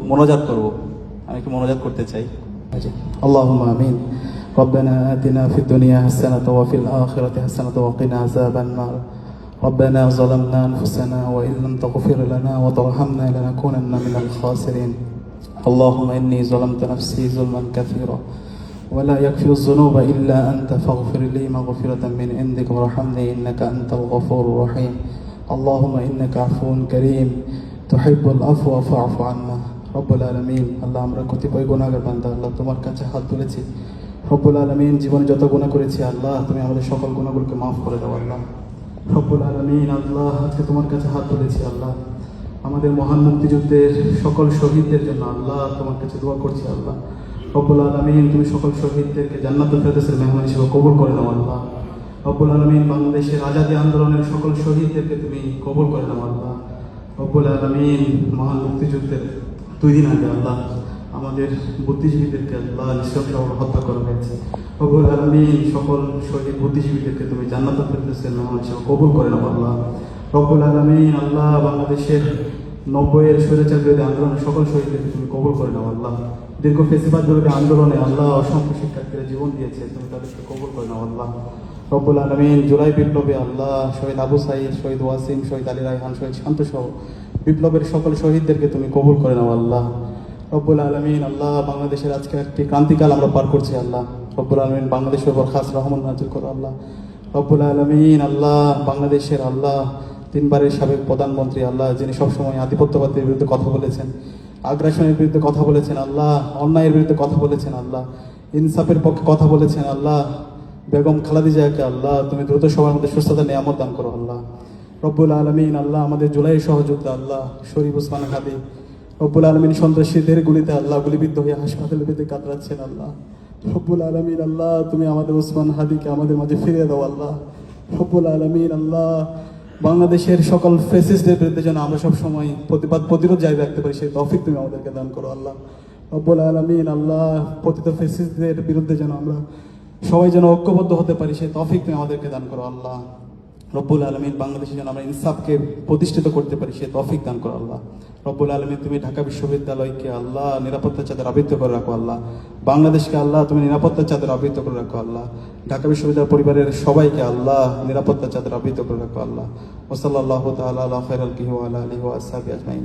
মোনাজাত করব, আমি একটু মোনাজাত করতে চাই। আল্লাহুম্মা আমিন। ربنا آتنا في الدنيا حسنة وفي الآخرة حسنة وقنا عذاب النار ربنا ظلمنا أنفسنا وإن لم تغفر لنا وترحمنا لنكونن من الخاسرين اللهم إني ظلمت نفسي ظلما كثيرا ولا يغفر الذنوب إلا أنت فاغفر لي مغفرة من عندك وارحمني إنك أنت الغفور الرحيم اللهم إنك عفو كريم تحب العفو فاعف عنا রব্বুল আলামিন। আল্লাহ, আমরা কতিপয় গুনাহগার বান্দা, আল্লাহ তোমার কাছে হাত তুলেছি। রব্বুল আলামিন, জীবনে যত গুনাহ করেছি আল্লাহ, তুমি আমাদের সকল গুনাহগুলোকে মাফ করে দাও আল্লাহ। রব্বুল আলামিন, আল্লাহ আজকে তোমার কাছে হাত তুলেছি আল্লাহ, আমাদের মহান মুক্তিযুদ্ধের সকল শহীদদের জন্য আল্লাহ তোমার কাছে দোয়া করছি আল্লাহ। রব্বুল আলামিন, তুমি সকল শহীদদেরকে জান্নাতুল ফেরদৌসের মেহমান হিসেবে কবুল করে নাও আল্লাহ। রব্বুল আলামিন, বাংলাদেশের আজাদী আন্দোলনের সকল শহীদদেরকে তুমি কবুল করে নাও আল্লাহ। রব্বুল আলামিন, মহান মুক্তিযুদ্ধের 2 দিন আগে আল্লাহ আমাদের বুদ্ধিজীবীদেরকে আল্লাহ নৃশংসভাবে হত্যা করা হয়েছে। রব্বুল আলামিন, সকল শহীদ বুদ্ধিজীবীদেরকে তুমি জান্নাতুল ফেরদৌসের মেহমান হিসেবে কবুল করে নাও আল্লাহ। রব্বুল আলামিন, আল্লাহ বাংলাদেশের 90-এর স্বৈরাচার বিরোধী আন্দোলনের সকল শহীদদেরকে তুমি কবুল করে নাও আল্লাহ। দীর্ঘ ফেসিবাদ বিরোধী আন্দোলনে আল্লাহ অসংখ্য শিক্ষার্থীরা জীবন দিয়েছে, তুমি তাদেরকে কবুল করে নাও আল্লাহ। রব্বুল আলামিন, জুলাই বিপ্লবে আল্লাহ শহীদ আবু সাঈদ, শহীদ ওয়াসিম, শহীদ আলী রায়হান, শহীদ শান্ত সহ বিপ্লবের সকল শহীদদেরকে তুমি কবুল করে নাও আল্লাহ। রব্বুল আলামিন, আল্লাহ বাংলাদেশের আজকে একটি ক্রান্তিকাল আমরা পার করছি আল্লাহ। রব্বুল আলামিন, বাংলাদেশের উপর খাস রহমত নাযিল করো আল্লাহ। রব্বুল আলামিন, আল্লাহ বাংলাদেশের আল্লাহ 3 বারের সাবেক প্রধানমন্ত্রী আল্লাহ, যিনি সবসময় আধিপত্যবাদের বিরুদ্ধে কথা বলেছেন, আগ্রাসনের বিরুদ্ধে কথা বলেছেন আল্লাহ, অন্যায়ের বিরুদ্ধে কথা বলেছেন আল্লাহ, ইনসাফের পক্ষে কথা বলেছেন আল্লাহ, বেগম খালেদা জিয়াকে আল্লাহ তুমি দ্রুত সময়ের মধ্যে সুস্থতা নিয়ামত দান করো আল্লাহ। রব্বুল আলামিন, আল্লাহ আমাদের জুলাই সহযোদ্ধা আল্লাহ শরীফ ওসমান হাদি, রব্বুল আলামিন সন্ত্রাসীদের গুলিতে আল্লাহ গুলিবিদ্ধ হয়ে হাসপাতালের ভিতরে কাতরাচ্ছেন আল্লাহ। রব্বুল আলামিন, আল্লাহ তুমি আমাদের ওসমান হাদিকে আমাদের মাঝে ফিরিয়ে দাও আল্লাহ। রব্বুল আলামিন, আল্লাহ বাংলাদেশের সকল ফ্যাসিস্টদের বিরুদ্ধে যেন আমরা সবসময় প্রতিরোধ জারি রাখতে পারি, সেই তৌফিক তুমি আমাদেরকে দান করো আল্লাহ। রব্বুল আলামিন, আল্লাহ পতিত ফ্যাসিস্টদের বিরুদ্ধে যেন আমরা সবাই যেন ঐক্যবদ্ধ হতে পারি, সেই তৌফিক তুমি আমাদেরকে দান করো আল্লাহ। রব্বুল আলামিন, বাংলাদেশে যেন আমরা ইনসাফকে প্রতিষ্ঠিত করতে পারি, সেই তৌফিক দান করো আল্লাহ। রব্বুল আলামিন, তুমি ঢাকা বিশ্ববিদ্যালয়কে আল্লাহ নিরাপত্তার চাদর আবৃত করে রাখো আল্লাহ। বাংলাদেশকে আল্লাহ তুমি নিরাপত্তার চাদর আবৃত করে রাখো আল্লাহ। ঢাকা বিশ্ববিদ্যালয় পরিবারের সবাইকে আল্লাহ নিরাপত্তার চাদর আবৃত করে রাখো আল্লাহ। ওয়া সাল্লাল্লাহু তাআলা আলা খায়রিল ওয়া আলা আলিহি ওয়া আসহাবিহি আজমাইন।